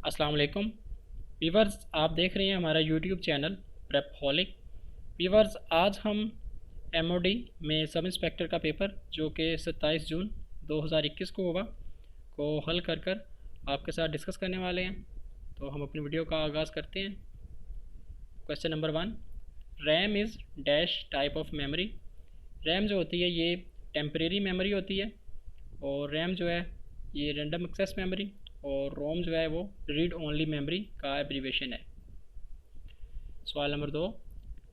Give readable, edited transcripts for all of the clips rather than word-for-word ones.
अस्सलाम वालेकुम व्यूवर्स, आप देख रहे हैं हमारा यूट्यूब चैनल प्रेपहॉलिक। व्यूवर्स, आज हम एमओडी में सब इंस्पेक्टर का पेपर जो कि 27 जून 2021 को होगा को हल कर कर आपके साथ डिस्कस करने वाले हैं। तो हम अपनी वीडियो का आगाज़ करते हैं। Question number 1, RAM is dash type of memory. RAM जो होती है ये टेम्परेरी मेमोरी होती है, और रैम जो है ये रैंडम एक्सेस मेमोरी, और रोम जो है वो रीड ओनली मेमोरी का एब्रीवेशन है। सवाल नंबर 2,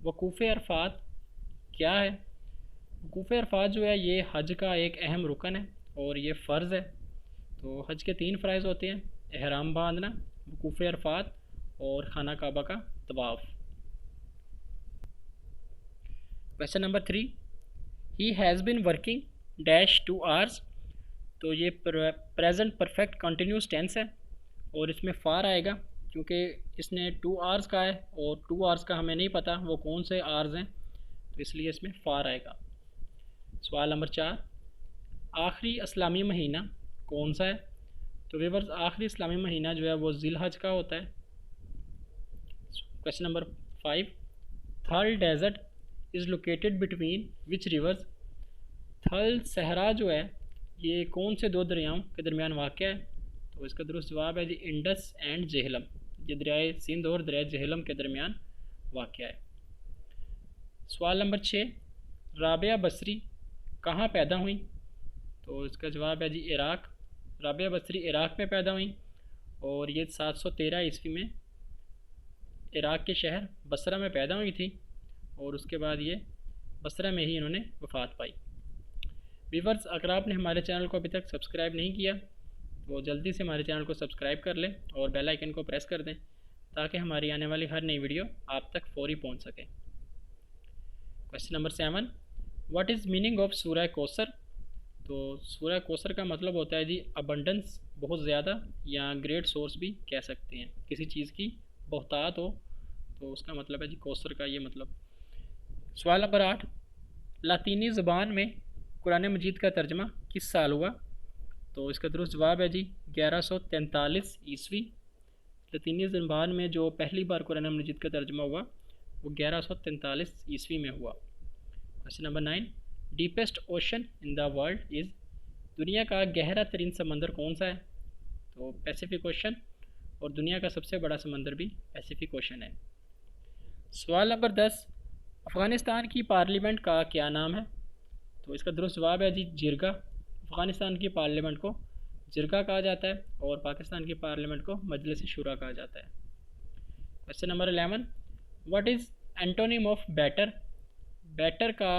वकूफ़ अरफात क्या है। वकूफ़ अरफात जो है ये हज का एक अहम रुकन है और ये फ़र्ज़ है। तो हज के 3 फ़राइज़ होते हैं: एहराम बांधना, वकूफ़ अरफात और खाना काबा का तवाफ़। Question number 3, he has been working dash 2 hours. तो ये प्रेजेंट परफेक्ट कंटिन्यूस टेंस है और इसमें फ़ार आएगा क्योंकि इसने 2 आवर्स का है और 2 आवर्स का हमें नहीं पता वो कौन से आवर्स हैं, तो इसलिए इसमें फ़ार आएगा। सवाल नंबर 4, आखिरी इस्लामी महीना कौन सा है। तो व्यूअर्स, आखिरी इस्लामी महीना जो है वो ज़िलहज का होता है। Question number 5, Thal desert is located between which rivers. Thal सहरा जो है ये कौन से 2 दरियाओं के दरमियान वाक़ है। तो इसका दुरुस्त जवाब है जी इंडस एंड जेहलम। ये दरियाए सिंध और दरियाए जेहलम के दरमियान वाक़ है। सवाल नंबर 6, राबिया बसरी कहाँ पैदा हुई। तो इसका जवाब है जी इराक़। राबिया बसरी इराक़ में पैदा हुई और ये 713 ईस्वी में इराक़ के शहर बसरा में पैदा हुई थी और उसके बाद ये बसरा में ही इन्होंने वफ़ात पाई। व्यूअर्स, अगर आपने हमारे चैनल को अभी तक सब्सक्राइब नहीं किया तो जल्दी से हमारे चैनल को सब्सक्राइब कर लें और बेल आइकन को प्रेस कर दें ताकि हमारी आने वाली हर नई वीडियो आप तक फौरी पहुंच सके। Question number 7, what is meaning of सूरह कौसर। तो सूरह कौसर का मतलब होता है जी अबंडेंस, बहुत ज़्यादा, या ग्रेट सोर्स भी कह सकते हैं। किसी चीज़ की बहुतात हो तो उसका मतलब है जी कौसर का ये मतलब। सवाल नंबर 8, लातीनी ज़बान में कुरान मजीद का तर्जमा किस साल हुआ। तो इसका दुरुस्त जवाब है जी 1143 ईस्वी। लातीनी ज़बान में जो पहली बार कुरान मजीद का तर्जमा हुआ वो 1143 ईस्वी में हुआ। Question number 9, deepest ocean in the world is. दुनिया का गहरा तरीन समंदर कौन सा है। तो पैसिफिक ओशन, और दुनिया का सबसे बड़ा समंदर भी पैसिफिक ओशन है। सवाल नंबर 10, अफ़गानिस्तान की पार्लियामेंट का क्या नाम है। तो इसका दुरुस्त जवाब है जी जिरगा। अफ़गानिस्तान की पार्लियामेंट को जिरगा कहा जाता है और पाकिस्तान की पार्लियामेंट को मजलिस शुरा कहा जाता है। Question number 11, what is antonym of better. Better का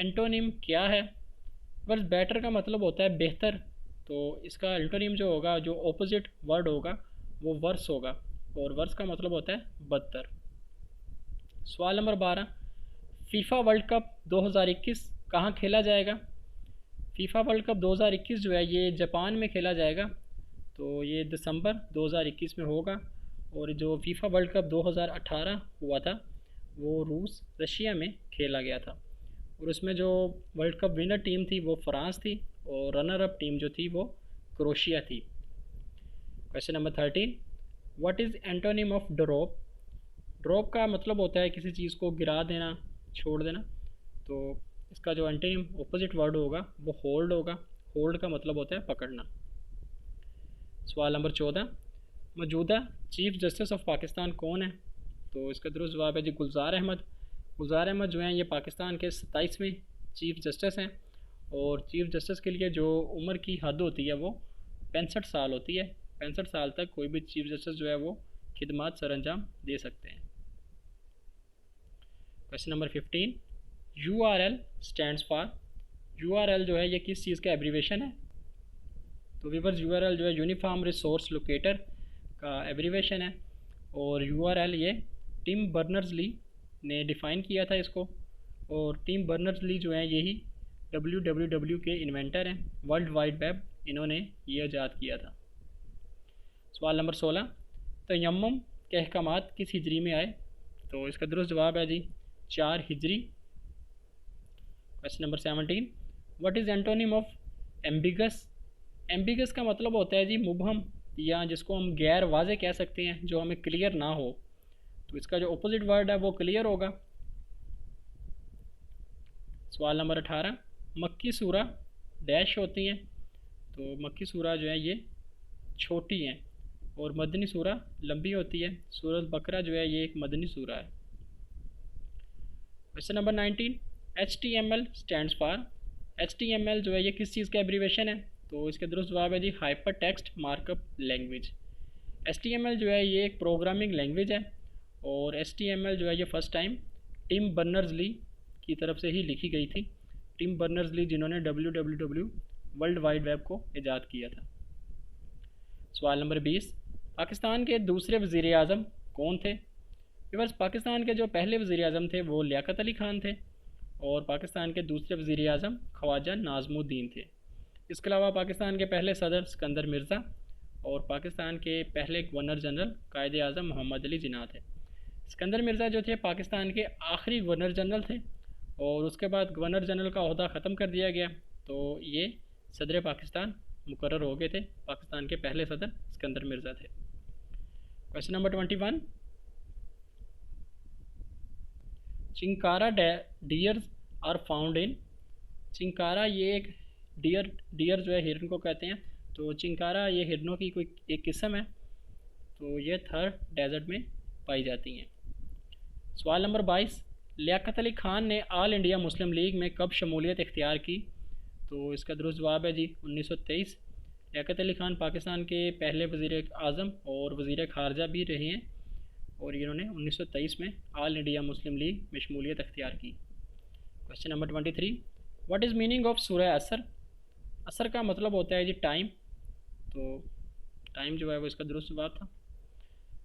एंटोनिम क्या है। बस बेटर का मतलब होता है बेहतर, तो इसका एंटोनिम जो होगा, जो ऑपोजिट वर्ड होगा वो वर्स होगा, और वर्स का मतलब होता है बदतर। सवाल नंबर 12, फीफा वर्ल्ड कप 2021 कहाँ खेला जाएगा। फीफा वर्ल्ड कप 2021 जो है ये जापान में खेला जाएगा। तो ये दिसंबर 2021 में होगा। और जो फीफा वर्ल्ड कप 2018 हुआ था वो रूस रशिया में खेला गया था, और उसमें जो वर्ल्ड कप विनर टीम थी वो फ्रांस थी और रनर अप टीम जो थी वो क्रोशिया थी। Question number 13, what is antonym of drop. Drop का मतलब होता है किसी चीज़ को गिरा देना, छोड़ देना। तो इसका जो एंटोनिम ऑपोजिट वर्ड होगा वो होल्ड होगा। होल्ड का मतलब होता है पकड़ना। सवाल नंबर 14, मौजूदा चीफ़ जस्टिस ऑफ पाकिस्तान कौन है। तो इसका दुरुस्त जवाब है जी गुलजार अहमद। गुलजार अहमद जो हैं ये पाकिस्तान के 27वें चीफ़ जस्टिस हैं, और चीफ़ जस्टिस के लिए जो उम्र की हद होती है वो 65 साल होती है। 65 साल तक कोई भी चीफ़ जस्टिस जो है वो खिदमत सर अंजाम दे सकते हैं। Question number 15, URL stands for. URL जो है ये किस चीज़ का एब्रीवेशन है। तो व्यूअर्स, URL जो है यूनिफॉर्म रिसोर्स लोकेटर का एब्रीवेशन है, और URL ये टिम बर्नर्स-ली ने डिफ़ाइन किया था इसको, और टिम बर्नर्स-ली जो है यही www के इन्वेंटर हैं। वर्ल्ड वाइड वेब इन्होंने ये ईजाद किया था। सवाल नंबर 16, तयम्मुम के अहकामात किस हिजरी में आए। तो इसका दुरुस्त जवाब है जी 4 हिजरी। Question number 17, what is antonym of ambiguous. Ambiguous का मतलब होता है जी मुबहम, या जिसको हम गैर वाज़े कह सकते हैं, जो हमें क्लियर ना हो, तो इसका जो अपोजिट वर्ड है वो क्लियर होगा। सवाल नंबर 18, मक्की सूरा डैश होती हैं, तो मक्की सूरा जो है ये छोटी हैं, और मदनी सूरा लंबी होती है। सूरत बकरा जो है ये एक मदनी सूरा है। Question number 19, HTML stands for. HTML जो है ये किस चीज़ का एब्रीवेशन है, तो इसका दुरुस्त जवाब है जी hyper text markup language. HTML जो है ये एक प्रोग्रामिंग लैंग्वेज है, और HTML जो है ये first time Tim Berners Lee की तरफ से ही लिखी गई थी। टिम बर्नर्स ली जिन्होंने www वर्ल्ड वाइड वेब को ईजाद किया था। सवाल नंबर 20, पाकिस्तान के दूसरे वज़ीर आज़म कौन थे। व्यूअर्स, पाकिस्तान के जो पहले वज़ीर आज़म थे वो लियाकत अली ख़ान थे, और पाकिस्तान के दूसरे वज़ीर आज़म ख्वाजा नाज़मुद्दीन थे। इसके अलावा पाकिस्तान के पहले सदर सिकंदर मिर्ज़ा, और पाकिस्तान के पहले गवर्नर जनरल कायदे आज़म मोहम्मद अली जिन्ना थे। सिकंदर मिर्ज़ा जो थे पाकिस्तान के आखिरी गवर्नर जनरल थे, और उसके बाद गवर्नर जनरल का ओहदा ख़त्म कर दिया गया, तो ये सदर पाकिस्तान मुकर्रर हो गए थे। पाकिस्तान के पहले सदर सिकंदर मिर्ज़ा थे। Question number 21, chinkara deers are found in. Chinkara ये एक डियर जो है हिरन को कहते हैं, तो चिंकारा ये हिरनों की कोई एक किस्म है, तो ये थर डेजर्ट में पाई जाती हैं। सवाल नंबर 22, लियाकत अली ख़ान ने ऑल इंडिया मुस्लिम लीग में कब शमूलियत इख्तियार की, तो इसका दुरुस्त जवाब है जी 1923। लियाकत अली ख़ान पाकिस्तान के पहले वज़ीर आज़म और वज़ीर ख़ारजा भी रहे हैं, और इन्होंने 1923 में ऑल इंडिया मुस्लिम लीग में शमूलियत अख्तियार की। Question number 23, what is meaning of सूरह असर। असर का मतलब होता है जी टाइम, तो टाइम जो है वो इसका दुरुस्त जवाब था।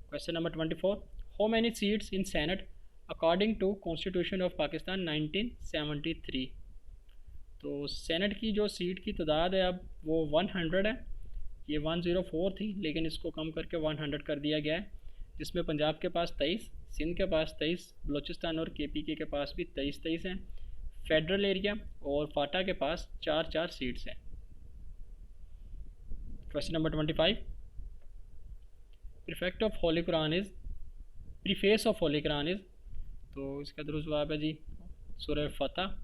Question number 24, how many seats in senate according to constitution of Pakistan 1973। तो सेनेट की जो सीट की तादाद है अब वो 100 है। ये 104 थी, लेकिन इसको कम करके 100 कर दिया गया है, जिसमें पंजाब के पास 23, सिंध के पास 23, बलूचिस्तान और KPK के पास भी 23 हैं। फेडरल एरिया और फाटा के पास 4 सीट्स हैं। Question number 25, prefect of Holi Quran is, preface of Holi Quran is, तो इसका दुरुस्त जवाब है जी सूरह फतह।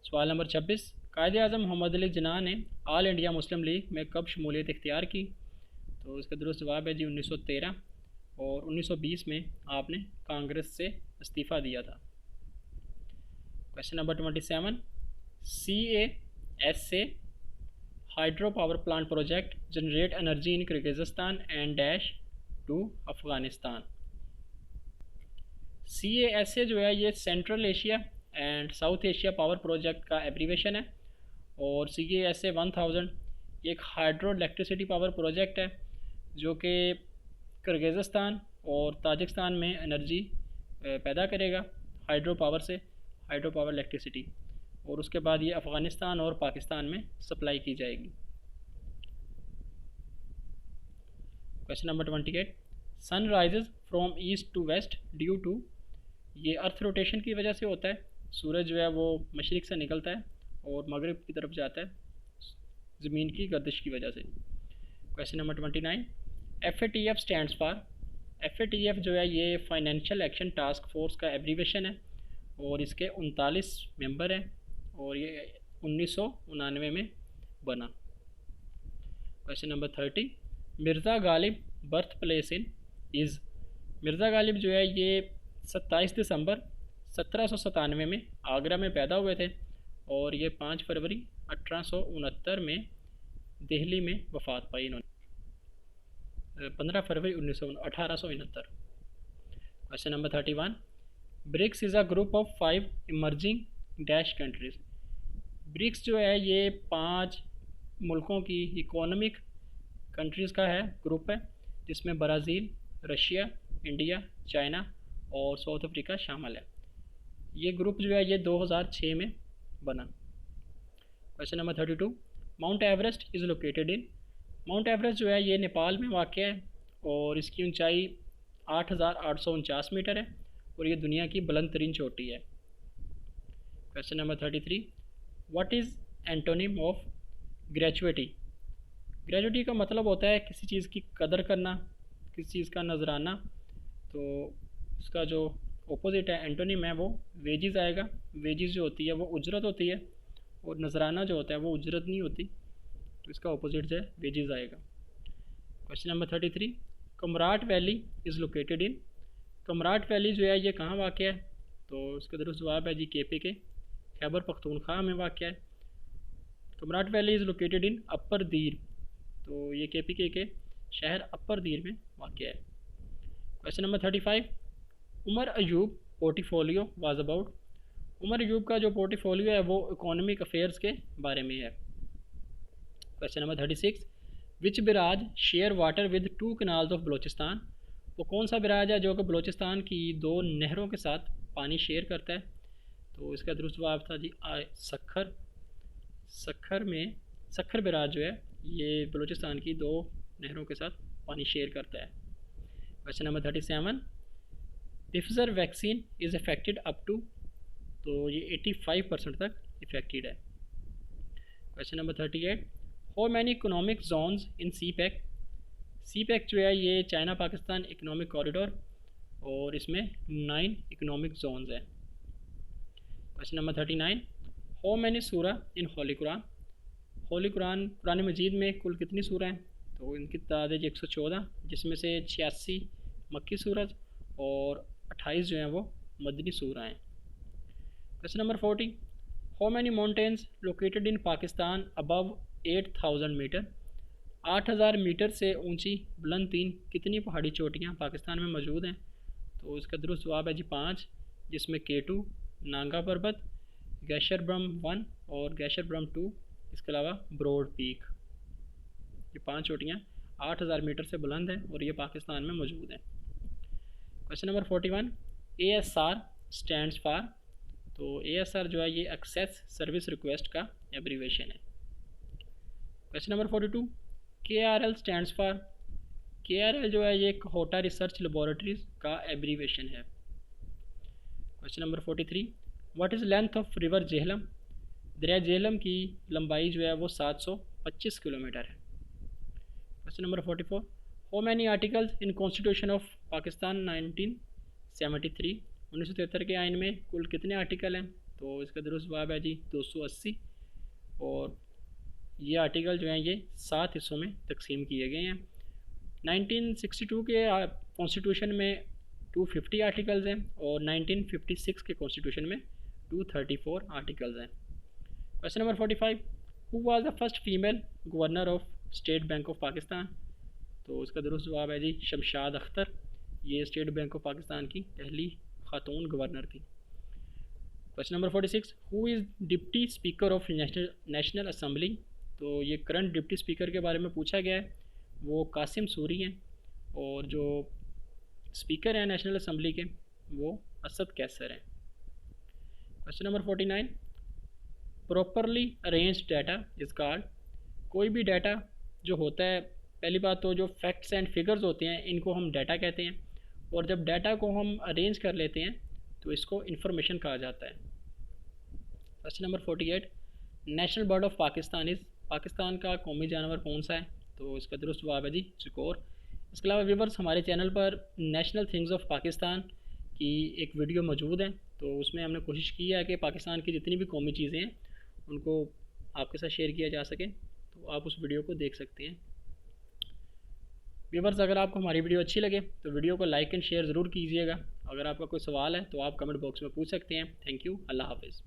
सवाल नंबर 26, कायदे आज़म मोहम्मद अली जिन्ना ने ऑल इंडिया मुस्लिम लीग में कब शमूलियत इख्तियार की, तो इसका दुरुस्त जवाब है जी 1913, और 1920 में आपने कांग्रेस से इस्तीफ़ा दिया था। Question number 27, CASA hydro power plant project generate energy in Kyrgyzstan and dash to Afghanistan. CASA जो है ये central Asia and south Asia power project का एब्रीवेशन है, और CASA 1000 एक हाइड्रो इलेक्ट्रिसिटी पावर प्रोजेक्ट है जो कि किर्गिज़स्तान और ताजिकिस्तान में एनर्जी पैदा करेगा हाइड्रो पावर से, हाइड्रो पावर इलेक्ट्रिसिटी, और उसके बाद ये अफ़गानिस्तान और पाकिस्तान में सप्लाई की जाएगी। Question number 28, sun rises from east to west due to, ये अर्थ रोटेशन की वजह से होता है। सूरज जो है वो मशरिक़ से निकलता है और मगरिब की तरफ जाता है ज़मीन की गर्दिश की वजह से। Question number 29, FATF stands for. FATF जो है ये फाइनेंशियल एक्शन टास्क फोर्स का एब्रीवेशन है, और इसके 39 मेंबर हैं, और ये 1999 में बना। Question number 30, Mirza Ghalib birth place in is. Mirza Ghalib जो है ये 27 दिसंबर 1797 में आगरा में पैदा हुए थे, और ये 5 फरवरी 1869 में दिल्ली में वफ़ात पाई इन्होंने, 15 फरवरी 1869। Question number 31, BRICS is a group of 5 emerging dash countries. BRICS जो है ये 5 मुल्कों की इकोनॉमिक कंट्रीज़ का है ग्रुप है, जिसमें ब्राज़ील, रशिया, इंडिया, चाइना और साउथ अफ्रीका शामिल है। ये ग्रुप जो है ये 2006 में बना। Question number 32, mount Everest is located in. Mount Everest जो है ये नेपाल में वाक़ है, और इसकी ऊंचाई 8849 मीटर है, और ये दुनिया की बुलंद तरीन चोटी है। Question number 33, what is antonym of gratuity. Gratuity का मतलब होता है किसी चीज़ की कदर करना, किसी चीज़ का नजराना। तो उसका जो ऑपोजिट है, एंटोनिम है, वो वेजिज़ आएगा। वेजिज़ जो होती है वो उजरत होती है, और नजराना जो होता है वो उजरत नहीं होती, तो इसका ऑपोजिट जो है वेजिज़ आएगा। Question number 33, Kumrat valley is located in. Kumrat valley जो है ये कहाँ वाक़ है? तो इसका दुरुस्त जवाब है जी KP के खैबर पख्तूनख्वा में वाक़ है। कमराट वैली इज़ लोकेटेड इन अपर दीर, तो ये KPK के शहर अपर दीर में वाक़ है। Question number 35, Umar Ayub portfolio was about. Umar Ayub का जो पोर्टफोलियो है वो इकोनॉमिक अफेयर्स के बारे में है। Question number 36, which barrage share water with 2 canals of Balochistan. वो कौन सा बिराज है जो कि बलोचिस्तान की 2 नहरों के साथ पानी शेयर करता है? तो इसका दुरुस्त जवाब था जी सखर। सखर बिराज जो है ये बलूचिस्तान की 2 नहरों के साथ पानी शेयर करता है। Question number 37, Pfizer vaccine is effected up to. तो ये 85% तक इफेक्टेड है। Question number 38, how many economic zones in CPEC। CPEC जो है ये चाइना पाकिस्तान इकोनॉमिक कॉरिडोर, और इसमें 9 इकोनॉमिक जोन्स हैं। क्वेश्चन नंबर 39, हाउ मैनी सूरा इन होली कुरान। होली कुरान कुरान मजीद में कुल कितनी सूरा हैं? तो इनकी तादाद है 114, जिसमें से 86 मक्की सूरत और 28 जो हैं वो मदनी सूरा हैं। Question number 40, how many mountains located in Pakistan above 8000 metre. 8000 metre से ऊंची बुलंद 3 कितनी पहाड़ी चोटियाँ पाकिस्तान में मौजूद हैं? तो इसका दुरुस्त जवाब है जी 5, जिसमें K2, नांगा पर्वत, गैशर ब्रह्म 1 और गैशर ब्रह्म 2, इसके अलावा ब्रॉड पीक। ये 5 चोटियाँ 8000 मीटर से बुलंद हैं और ये पाकिस्तान में मौजूद हैं। Question number 41, ASR stands for. तो ASR जो है ये एक्सेस सर्विस रिक्वेस्ट का एब्रीवेशन है। Question number 42, KRL stands for. KRL जो है ये कोहोटा रिसर्च लेबॉरेटरीज का एब्रीवेशन है। Question number 43, what is length of river Jhelum. दरिया जेहलम की लंबाई जो है वो 725 किलोमीटर है। Question number 44, how many articles in constitution of Pakistan 1973। 1973 के आइन में कुल कितने आर्टिकल हैं? तो इसका दुरुस्त जवाब है जी 280, और ये आर्टिकल जो हैं ये 7 हिस्सों में तकसीम किए गए हैं। 1962 के कॉन्स्टिट्यूशन में 250 आर्टिकल्स हैं, और 1956 के कॉन्स्टिट्यूशन में 234 आर्टिकल्स हैं। Question number 45, who was the first female governor of state bank of Pakistan. तो इसका दुरुस्त जवाब है जी शमशाद अख्तर। ये स्टेट बैंक ऑफ पाकिस्तान की पहली खातून गवर्नर थी। Question number 46, who is deputy speaker of national assembly. तो ये करंट डिप्टी स्पीकर के बारे में पूछा गया है, वो कासिम सूरी हैं, और जो स्पीकर हैं नेशनल असम्बली के वो असद कैसर हैं। Question number 49, properly arranged data is called. कोई भी डाटा जो होता है, पहली बात तो जो फैक्ट्स एंड फिगर्स होते हैं इनको हम डाटा कहते हैं, और जब डाटा को हम अरेंज कर लेते हैं तो इसको इंफॉर्मेशन कहा जाता है। Question number 48, national bird of Pakistan is. Pakistan का कौमी जानवर कौन सा है? तो इसका दुरुस्त जवाब है जी चिकोर। इसके अलावा व्यूअर्स हमारे चैनल पर नेशनल थिंग्स ऑफ पाकिस्तान की एक वीडियो मौजूद है, तो उसमें हमने कोशिश की है कि पाकिस्तान की जितनी भी कौमी चीज़ें हैं उनको आपके साथ शेयर किया जा सके, तो आप उस वीडियो को देख सकते हैं। व्यूअर्स अगर आपको हमारी वीडियो अच्छी लगे तो वीडियो को लाइक एंड शेयर ज़रूर कीजिएगा। अगर आपका कोई सवाल है तो आप कमेंट बॉक्स में पूछ सकते हैं। थैंक यू, अल्लाह हाफ़िज़।